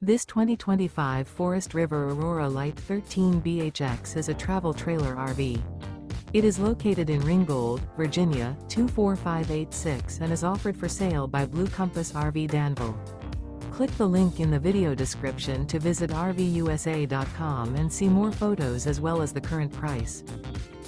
This 2025 Forest River Aurora Light 13BHX is a travel trailer RV. It is located in Ringgold, Virginia, 24586 and is offered for sale by Blue Compass RV Danville. Click the link in the video description to visit RVUSA.com and see more photos as well as the current price.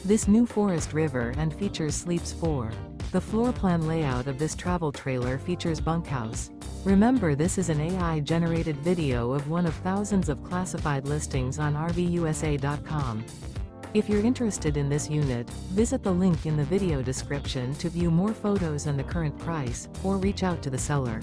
This new Forest River and features sleeps 4. The floor plan layout of this travel trailer features bunkhouse. Remember, this is an AI-generated video of one of thousands of classified listings on RVUSA.com. If you're interested in this unit, visit the link in the video description to view more photos and the current price, or reach out to the seller.